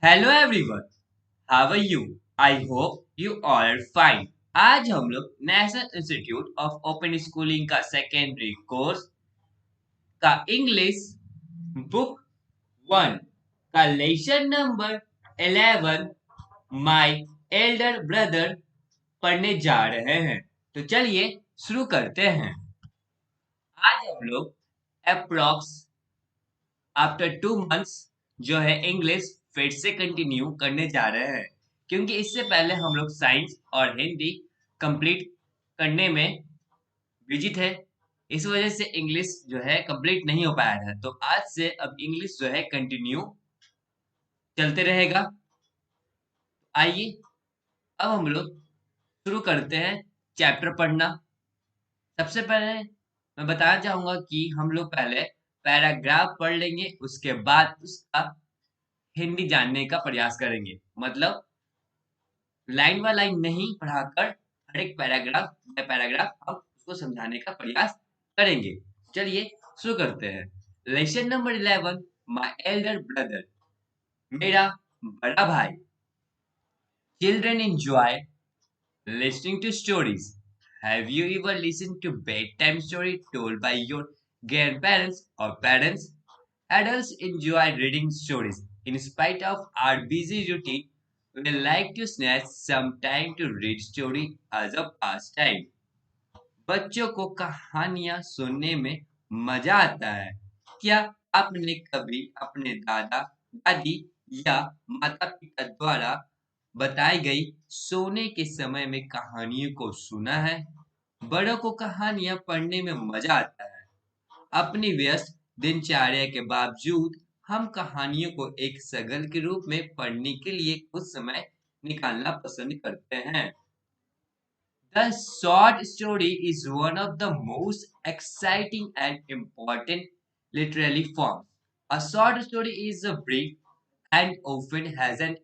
Hello everyone, how are you? I hope you all are fine. आज हम लोग national institute of open schooling का secondary course का English book 1 का lesson number 11 my elder brother पढ़ने जा रहे हैं। तो चलिए शुरू करते हैं। आज हम लोग अप्रोक्स आफ्टर 2 मंथ्स जो है इंग्लिश फिर से कंटिन्यू करने जा रहे हैं, क्योंकि इससे पहले हम लोग साइंस और हिंदी कंप्लीट करने में बिजी थे। इस वजह से इंग्लिश जो है कंप्लीट नहीं हो पाया था। तो आज से अब इंग्लिश जो है कंटिन्यू चलते रहेगा। आइए अब हम लोग शुरू करते हैं चैप्टर पढ़ना। सबसे पहले मैं बताना चाहूंगा कि हम लोग पहले पैराग्राफ पढ़ लेंगे, उसके बाद उसका हिंदी जानने का प्रयास करेंगे। मतलब लाइन बाय लाइन नहीं पढ़ाकर हर एक पैराग्राफ बाय पैराग्राफ हम उसको समझाने का प्रयास करेंगे। चलिए शुरू करते हैं। Lesson number 11, my elder brother, मेरा बड़ा भाई। Children enjoy listening to stories. Have you ever listened to bedtime story told by your grandparents or parents? Adults enjoy reading stories. In spite of our busy routine, we like to snatch some time to read story as a pastime. बच्चों को कहानियां सुनने में मजा आता है। क्या आपने कभी अपने दादा दादी या माता पिता द्वारा बताई गई सोने के समय में कहानियों को सुना है? बड़ों को कहानियां पढ़ने में मजा आता है। अपनी व्यस्त दिनचर्या के बावजूद हम कहानियों को एक सगल के रूप में पढ़ने के लिए कुछ समय निकालना पसंद करते हैं। The short story is one of the most exciting and important literary forms. A short story is a brief and often has an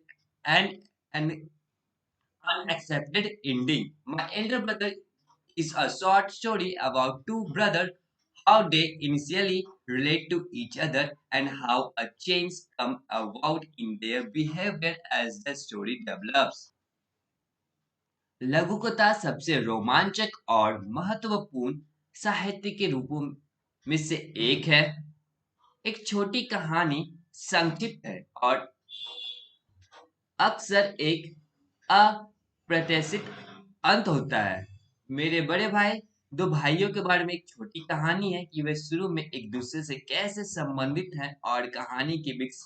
unaccepted ending. My elder brother is a short story about two brothers, how they initially relate to each other and how a change comes about in their behavior as the story develops. लघुकथा सबसे रोमांचक और महत्वपूर्ण साहित्य के रूपों में से एक है। एक छोटी कहानी संक्षिप्त है और अक्सर एक अप्रत्याशित अंत होता है। मेरे बड़े भाई दो भाइयों के बारे में एक छोटी कहानी है कि वे शुरू में एक दूसरे से कैसे संबंधित हैं और कहानी के बीच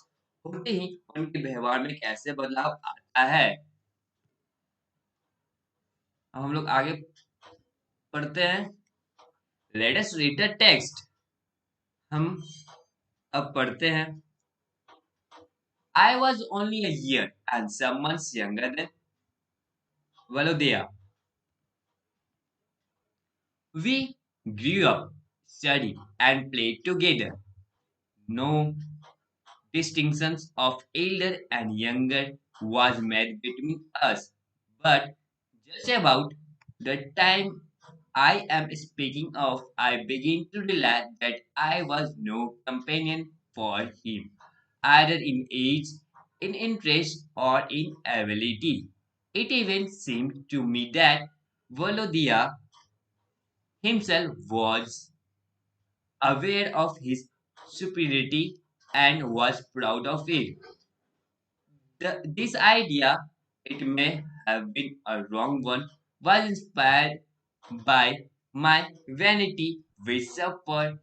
होते ही उनके व्यवहार में कैसे बदलाव आता है। अब हम लोग आगे पढ़ते हैं। Let us read the text. हम अब पढ़ते हैं। I was only a year and some months younger than Volodya. We grew up, studied, and played together. No distinctions of elder and younger was made between us. But just about the time I am speaking of, I begin to realize that I was no companion for him, either in age, in interest, or in ability. It even seemed to me that Volodya himself was aware of his superiority and was proud of it. This idea, it may have been a wrong one, was inspired by my vanity, which suffered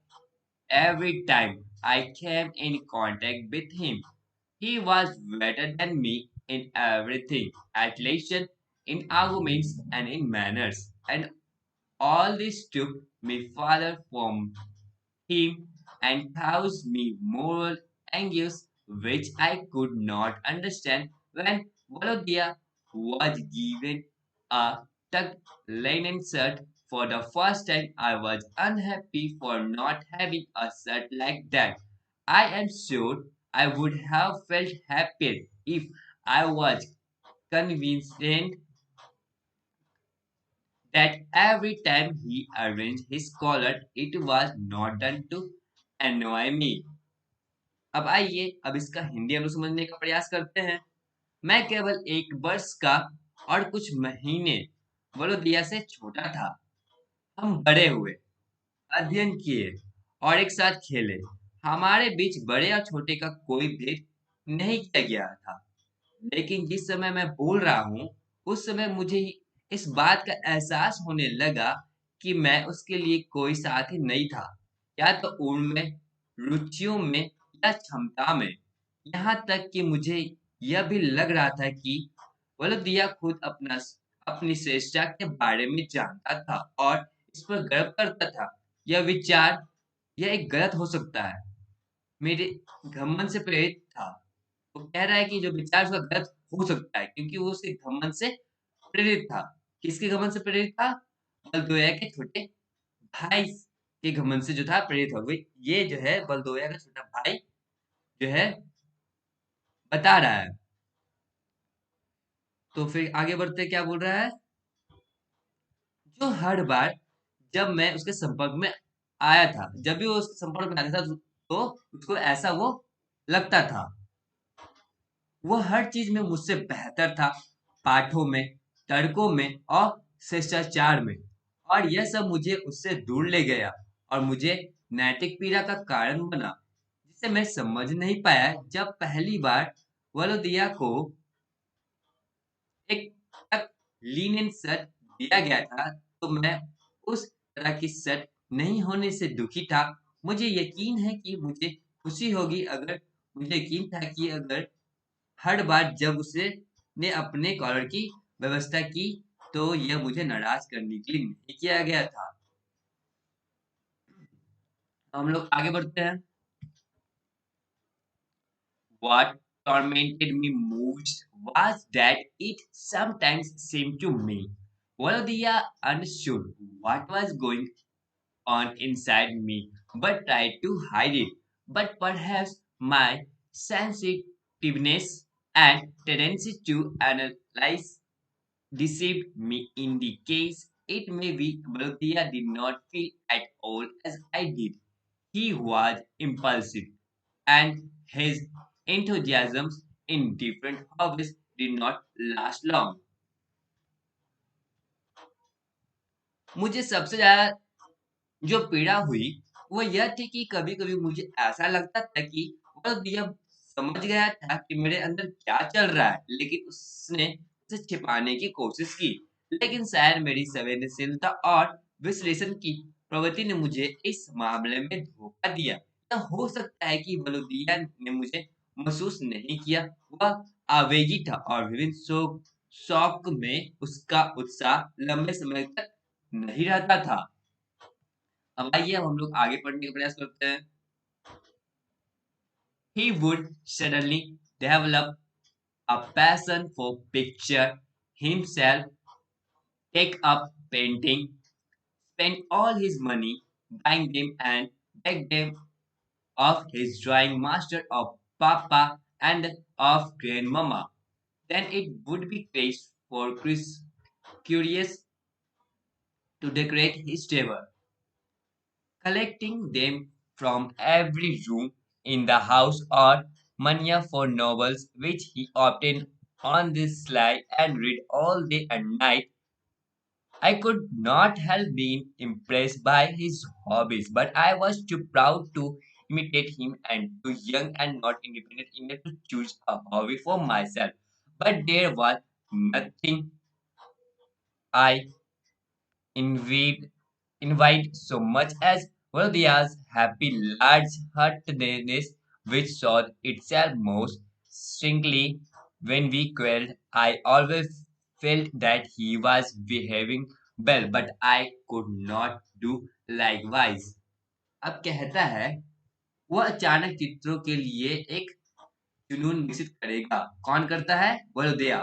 every time I came in contact with him. He was better than me in everything, at least in arguments and in manners, and all this took me farther from him and caused me moral anguish which I could not understand. When Volodya was given a tucked linen shirt for the first time, I was unhappy for not having a shirt like that. I am sure I would have felt happier if I was convinced that every time he arranged his collar, it was not done to annoy me. अब आइए अब इसका हिंदी हम लोग समझने का प्रयास करते हैं। मैं केवल 1 वर्ष का और कुछ महीने वलोदिया से छोटा था। हम बड़े हुए, अध्ययन किए और एक साथ खेले। हमारे बीच बड़े और छोटे का कोई भेद नहीं किया गया था। लेकिन जिस समय मैं बोल रहा हूँ, उस समय मुझे इस बात का एहसास होने लगा कि मैं उसके लिए कोई साथी नहीं था, या तो उम्र में, रुचियों में या क्षमता में। यहाँ तक कि मुझे यह भी लग रहा था कि वलदिया खुद अपनी श्रेष्ठता के बारे में जानता था और इस पर गर्व करता था। यह विचार यह एक गलत हो सकता है, मेरे घमंड से प्रेरित था। वो कह रहा है कि जो विचार उसका गलत हो सकता है क्योंकि वो उसके घमंड से प्रेरित था। किसके घमंड से प्रेरित था? बलदोया के छोटे भाई के घमंड से जो था प्रेरित हो गई। ये जो है बलदोया का छोटा भाई जो है बता रहा है। तो फिर आगे बढ़ते क्या बोल रहा है? जो हर बार जब मैं उसके संपर्क में आया था, जब भी वो उसके संपर्क में आता था तो उसको ऐसा वो लगता था। वो हर चीज में मुझसे बेहतर था, पाठों में, तर्कों में और शिष्टाचार में। और यह सब मुझे उससे दूर ले गया और मुझे नैतिक पीड़ा का कारण बना, जिसे मैं समझ नहीं पाया। जब पहली बार वलोदिया को एक तक लीनियन शर्ट दिया गया था, तो मैं उस तरह की शर्ट नहीं होने से दुखी था। मुझे यकीन है कि मुझे खुशी होगी अगर मुझे यकीन था कि अगर हर बार जब उसे ने अपने कॉलर की व्यवस्था की, तो यह मुझे नाराज करने के लिए नहीं किया गया था। हम लोग आगे बढ़ते हैं। What tormented me most was that it sometimes seemed to me Volodia understood what was going on inside me but tried to hide it. But perhaps my sensitiveness and tendency to analyze deceived me in the case. It may be Volodia did not feel at all as I did. He was impulsive, and his enthusiasms in different hobbies did not last long. मुझे सबसे ज्यादा जो पीड़ा हुई वो यह थी कि कभी-कभी मुझे ऐसा लगता था कि वह यह समझ गया था कि मेरे अंदर क्या चल रहा है, लेकिन उसने उसे छिपाने की कोशिश की। लेकिन शायद मेरी संवेदनशीलता और विश्लेषण की प्रवृत्ति ने मुझे इस मामले में धोखा दिया। यह हो सकता है कि बलूदिया ने मुझे महसूस नहीं किया। वह आवेगी था और विभिन्न शौक में उसका उत्साह लंबे समय तक नहीं रहता था। अब आइए अब हम लोग आगे पढ़ने का प्रयास करते हैं। He would suddenly develop a passion for picture himself, take up painting, spend all his money buying them and beg them of his drawing master, of Papa and of Grandmama. Then it would be craze for Chris curious to decorate his table, collecting them from every room in the house, or mania for novels which he obtained on the sly and read all day and night. I could not help being impressed by his hobbies, but I was too proud to imitate him and too young and not independent enough to choose a hobby for myself. But there was nothing I envied invite so much as Vardia's happy large-heartedness, which saw itself most strangely when we quarreled. I always felt that he was behaving well, but I could not do likewise. अब कहता है वह अचानक चित्रों के लिए एक जुनून विकसित करेगा। कौन करता है? वरदिया।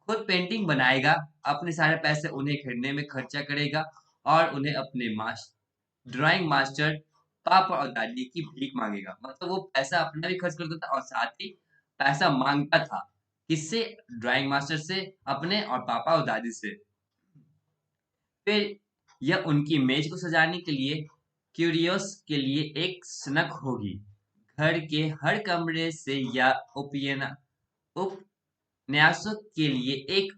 खुद पेंटिंग बनाएगा, अपने सारे पैसे उन्हें खरीदने में खर्चा करेगा और उन्हें अपने ड्राइंग मास्टर पापा और दादी की भीख मांगेगा। मतलब वो पैसा अपना भी खर्च करता था और साथ ही पैसा मांगता था। किससे? ड्राइंग मास्टर से, अपने और पापा और दादी से। फिर यह उनकी मेज को सजाने के लिए क्यूरियोस के लिए एक सनक होगी। घर के हर कमरे से या उपन्यासों के लिए एक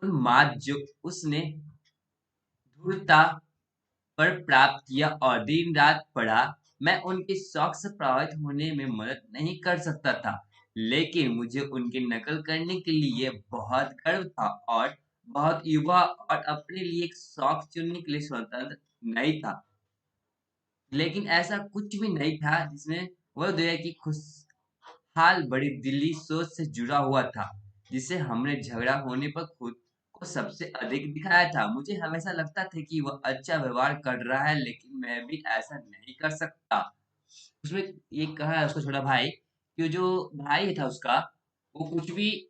उन्माद जो उसने धूर्तता पर प्राप्त किया और दिन रात पढ़ा। मैं उनके शौक से प्रभावित होने में मदद नहीं कर सकता था, लेकिन मुझे उनकी नकल करने के लिए बहुत गर्व था और बहुत युवा और अपने लिए एक शौक चुनने के लिए स्वतंत्र नहीं था। लेकिन ऐसा कुछ भी नहीं था जिसमें वह दुनिया की खुशहाल बड़ी दिली सोच से जुड़ा हुआ था, जिसे हमने झगड़ा होने पर खुद को सबसे अधिक दिखाया था। मुझे हमेशा लगता था कि वह अच्छा व्यवहार कर रहा है, लेकिन मैं भी ऐसा नहीं कर सकता। उसमें ये कहा है उसका छोटा भाई कि जो भाई था उसका, वो कुछ भी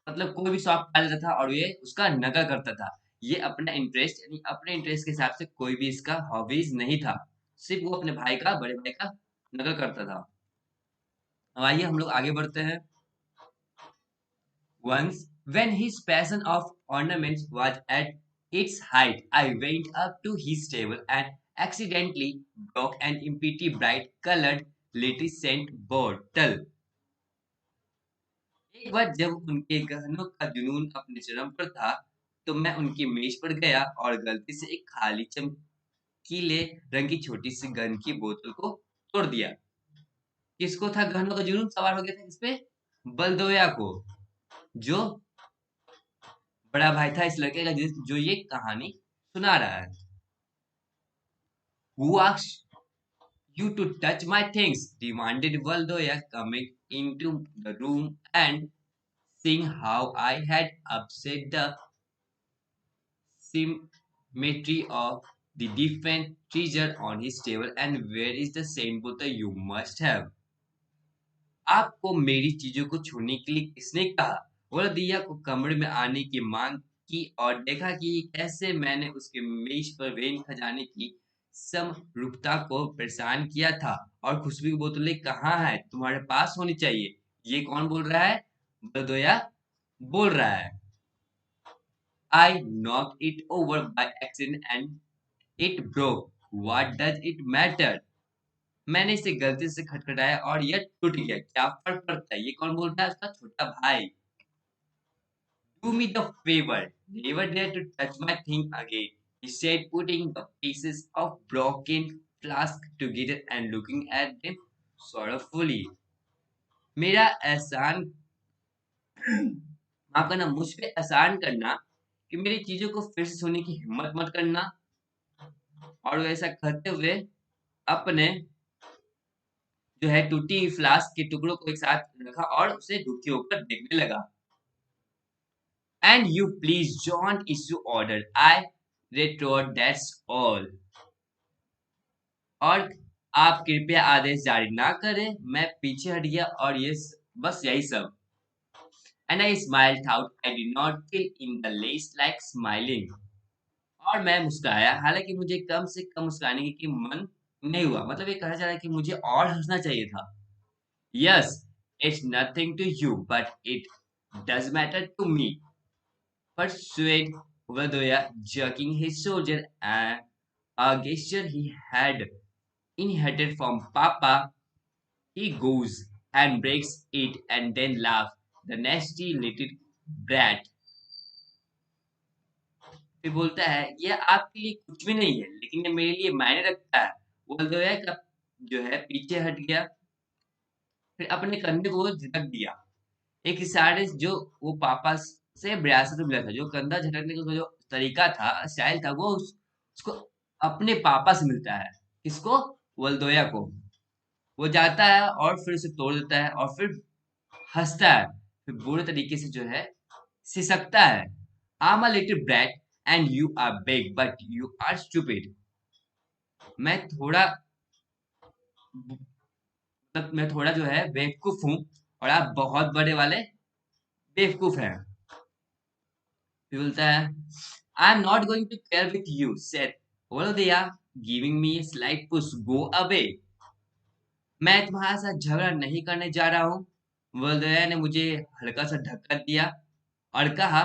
मतलब कोई भी शौक पाल लेता था और ये उसका नकल करता था। ये अपना इंटरेस्ट यानी अपने इंटरेस्ट के हिसाब से कोई भी इसका हॉबीज नहीं था। सिर्फ वो अपने भाई का बड़े भाई का नकल करता था। अब आइए हम लोग आगे बढ़ते हैं। Once, when his passion of ornaments was at its height, I went up to his table and accidentally broke an empty bright colored scent bottle. एक बार जब उनके गहनों का जुनून अपने चरम पर था, तो मैं उनकी मेज पर गया और गलती से एक खाली चमकीले रंग की छोटी सी गन की बोतल को तोड़ दिया। किसको था गहनों का जुनून सवार हो गया था इस पे? बलदोया को, जो बड़ा भाई था इस लड़के का जो ये कहानी सुना रहा है। Who asked you to touch my things? Demanded Valdoya, coming into the room and seeing how I had upset the symmetry of the different treasure on his table. And where is the saint bottle you must have? आपको मेरी चीजों को छूने के लिए किसने कहा? वरदिया को कमरे में आने की मांग की और देखा कि कैसे मैंने उसके मेज पर वेन खजाने की समरूपता को परेशान किया था। और खुशबू की बोतलें कहाँ है? तुम्हारे पास होनी चाहिए। ये कौन बोल रहा है? बलदोया बोल रहा है। I knocked it over by accident and it broke. What does it matter? मैंने इसे गलती से खटखटाया और यह टूट गया। क्या फर्क पड़ता है? ये कौन बोल रहा है? उसका छोटा भाई। Do me the favor. Never dare to touch my thing again. He said, putting the pieces of broken flask together and looking at them sorrowfully. मेरा एहसान माफ करना, मुझ पे एहसान करना कि मेरी चीजों को फिर से छूने की हिम्मत मत करना। और वैसा कहते हुए अपने जो है टूटी फ्लास्क के टुकड़ों को एक साथ रखा और उसे दुखी होकर देखने लगा। And you please don't issue order. I retorted, that's all. और आप कृपया आदेश जारी ना करें। मैं पीछे हट गया और ये बस यही सब। And I smiled out. I did not feel in the least like smiling. और मैं मुस्कुराया, हालांकि मुझे कम से कम मुस्कुराने की मन नहीं हुआ। मतलब ये कहा जा रहा है कि मुझे और हंसना चाहिए था। Yes, it's nothing to you, but it does matter to me. Persuade Vadoya, jerking his shoulder and a gesture he had inherited from Papa. He goes and breaks it and then laughs. The nasty little brat. फिर बोलता है, यह आपके लिए कुछ भी नहीं है, लेकिन ये मेरे लिए मायने रखता है। वल्दोया का जो है पीछे हट गया, फिर अपने कंधे को झटक दिया। एक इशारे जो वो पापा से विरासत में मिला था, जो कंधा झटकने का जो तरीका था, स्टाइल था, वो उसको अपने पापा से मिलता है। किसको? वल्दोया को। वो जाता है और फिर उसे तोड़ देता है और फिर हंसता है, फिर बुरे तरीके से जो है सिसकता है। I'm a little brat and you are big but you are stupid. मैं थोड़ा मतलब मैं थोड़ा जो है बेवकूफ हूँ और आप बहुत बड़े वाले बेवकूफ हैं। फिर बोलता है, I am not going to care with you said वल्दिया, giving me a slight push. Go away. मैं तुम्हारे साथ झगड़ा नहीं करने जा रहा हूँ। वल्दिया ने मुझे हल्का सा धक्का दिया और कहा,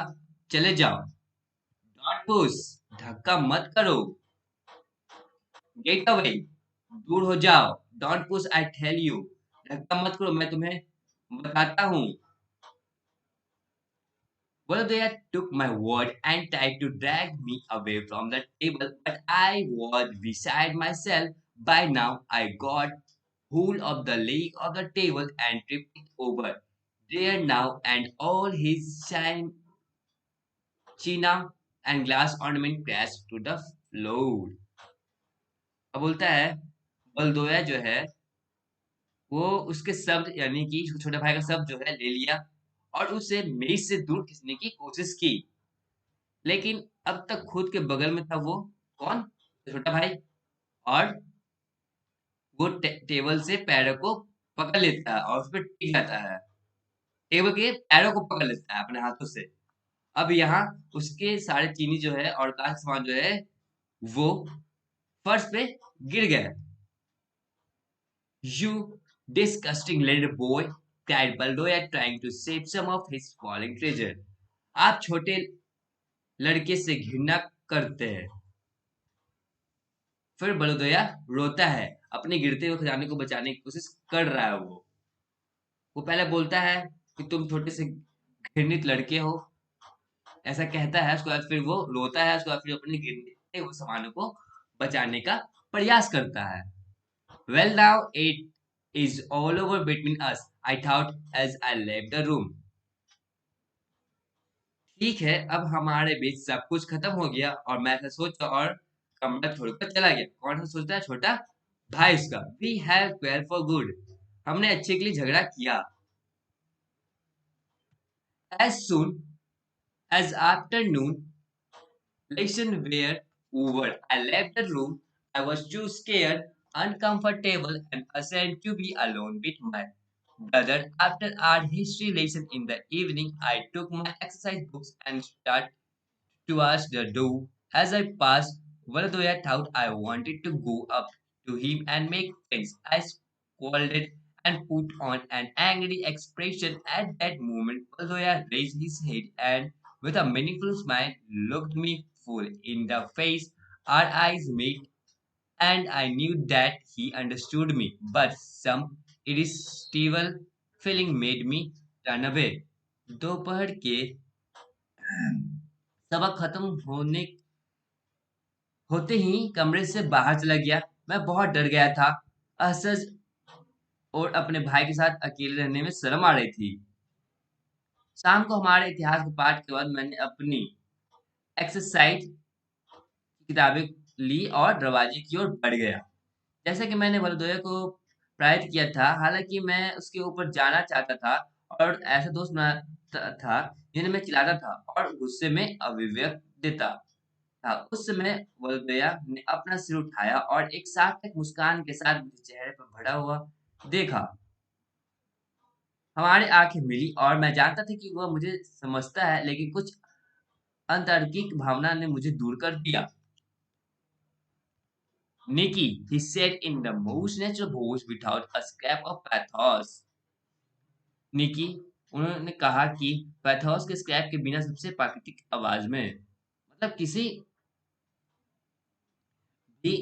चले जाओ। डोंट पुश, धक्का मत करो। गेट अवे, दूर हो जाओ। Don't push I tell you. धक्का मत करो, मैं तुम्हें बताता हूँ। Volodya took my word and tried to drag me away from the table, but I was beside myself. By now, I got hold of the leg of the table and tripped it over. There now, and all his china and glass ornament crashed to the floor. अब बोलता है बलदोया जो है वो उसके शब्द यानी कि छोटे भाई का शब्द जो है ले लिया और उसे मेज से दूर खींचने की कोशिश की, लेकिन अब तक खुद के बगल में था वो कौन? छोटा भाई। और वो टेबल से पैरों को पकड़ लेता है और उस पर टिक जाता है। टेबल के पैरों को पकड़ लेता है अपने हाथों से। अब यहाँ उसके सारे चीनी जो है और कांच का सामान जो है वो फर्श पे गिर गए। You disgusting little boy, cried Baldoya, trying to save some of his falling treasure. आप छोटे लड़के से घृणा करते हैं। फिर बलदोया रोता है, अपने गिरते हुए खजाने को बचाने की कोशिश कर रहा है वो। वो पहले बोलता है कि तुम छोटे से घृणित लड़के हो, ऐसा कहता है। उसके बाद फिर वो रोता है, उसके बाद फिर अपने गिरते हुए सामानों को बचाने का प्रयास करता है। Well, now it is all over between us, I thought as I left the room. ठीक है, अब हमारे बीच सब कुछ खत्म हो गया और मैं ऐसा सोचा और कमरा छोड़कर चला गया। कौन सा सोचता है? छोटा भाई उसका। We have quarreled for good. हमने अच्छे के लिए झगड़ा किया। As soon as afternoon lesson were over, I left the room. I was too scared, uncomfortable, and ashamed to be alone with my brother. After our history lesson in the evening, I took my exercise books and started towards the door. As I passed, Varadoya thought I wanted to go up to him and make friends. I scolded and put on an angry expression. At that moment, Varadoya raised his head and, with a meaningful smile, looked me full in the face. Our eyes met, and I knew that he understood me, but some irresistible feeling made me turn away. दोपहर के सबक खत्म होते ही कमरे से बाहर चला गया। मैं बहुत डर गया था। असहज और अपने भाई के साथ अकेले रहने में शर्म आ रही थी। शाम को हमारे इतिहास के पाठ के बाद मैंने अपनी एक्सरसाइज की किताबें ली और दरवाजे की ओर बढ़ गया। जैसा कि मैंने बलदोया को प्रेरित किया था, हालांकि मैं उसके ऊपर जाना चाहता था और ऐसे दोस्त बनाता था जिन्हें मैं चिल्लाता था और गुस्से में अभिव्यक्त देता था। उस समय वलदया ने अपना सिर उठाया और एक सार्थक मुस्कान के साथ मुझे चेहरे पर भरा हुआ देखा। हमारी आंखें मिली और मैं जानता था कि वह मुझे समझता है, लेकिन कुछ अंतर्किक भावना ने मुझे दूर कर दिया। Nikki, he said in the most natural voice without a scrap of pathos. निकी, उन्होंने कहा कि पैथोस के स्क्रैप के बिना सबसे प्राकृतिक आवाज में, मतलब किसी भी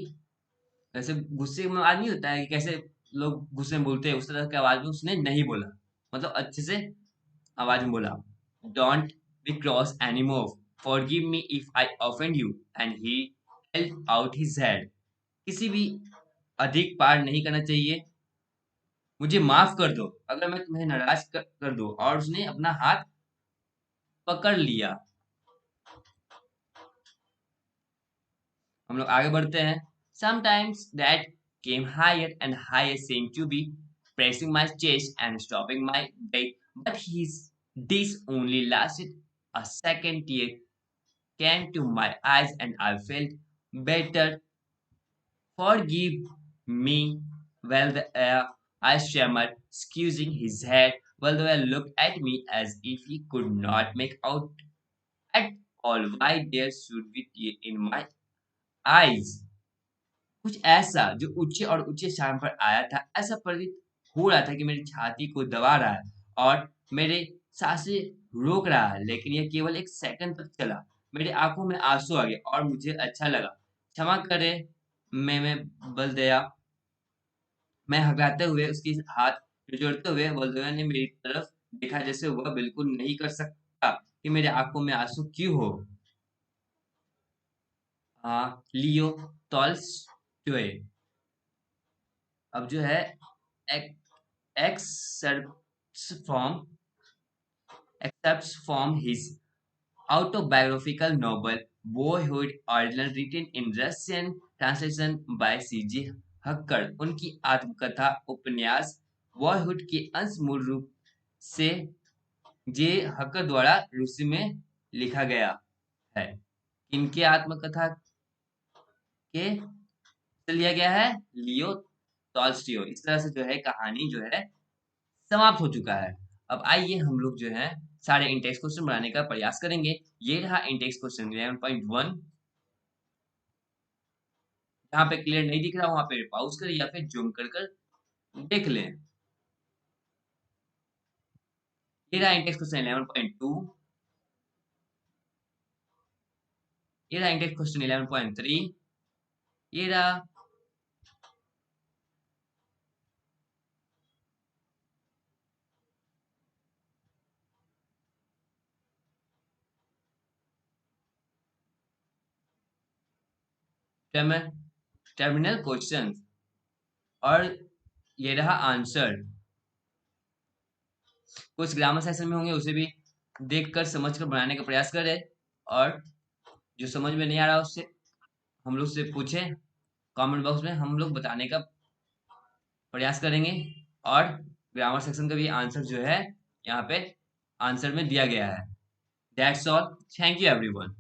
ऐसे गुस्से में आवाज नहीं होता है कि कैसे लोग गुस्से में बोलते हैं, उस तरह की आवाज में उसने नहीं बोला, मतलब अच्छे से आवाज में बोला। Don't be cross anymore, forgive me if I offend you, and he held out his hand. किसी भी अधिक पार नहीं करना चाहिए, मुझे माफ कर दो अगर मैं तुम्हें नाराज कर दूं। और उसने अपना हाथ पकड़ लिया। हम लोग आगे बढ़ते हैं। Sometimes that came higher and higher seemed to be pressing my chest and stopping my breath, but this only lasted a second. Tear came to my eyes and I felt better. Forgive me. Well, I stammered, squeezing his head, while the looked at me as if he could not make out at all why there should be tear in my eyes. कुछ ऐसा जो ऊँचे और ऊँचे स्थान पर आया था, ऐसा प्रतीत हो रहा था कि मेरी छाती को दबा रहा है और मेरे साँसें रोक रहा है, लेकिन यह केवल 1 सेकंड तक चला। मेरी आँखों में आँसू आ गए और मुझे अच्छा लगा। क्षमा करें, मैं बल दया। मैं हकलाते हुए उसकी हाथ जोड़ते हुए वोल्टेरा ने मेरी तरफ देखा जैसे वह बिल्कुल नहीं कर सकता कि मेरे आंखों में आंसू क्यों हो। लियो टॉल्स्टॉय अब जो है accepts from his autobiographical novel Boyhood Original written in Russian translation by C.G. हक्कड़ उनकी आत्मकथा उपन्यास बॉयहुड के अंश मूल रूप से जे हक्कड़ द्वारा रूसी में लिखा गया है। इनके आत्मकथा के से लिया गया है लियो टॉल्स्टॉय। इस तरह से जो है कहानी जो है समाप्त हो चुका है। अब आइए हम लोग जो है सारे इंटेक्स क्वेश्चन बनाने का प्रयास करेंगे। ये रहा इंटेक्स क्वेश्चन 11.1। जहाँ पे क्लियर नहीं दिख रहा वहां पे पॉज करें या फिर जूम कर कर देख लें। ये रहा इंटेक्स क्वेश्चन 11.2। ये रहा इंटेक्स क्वेश्चन 11.3। ये रहा टर्मिनल क्वेश्चन और ये रहा आंसर। कुछ ग्रामर सेक्शन में होंगे उसे भी देखकर समझकर बनाने का प्रयास करें और जो समझ में नहीं आ रहा उससे हम लोग से पूछें कमेंट बॉक्स में, हम लोग बताने का प्रयास करेंगे। और ग्रामर सेक्शन का भी आंसर जो है यहाँ पे आंसर में दिया गया है। That's all. Thank you everyone.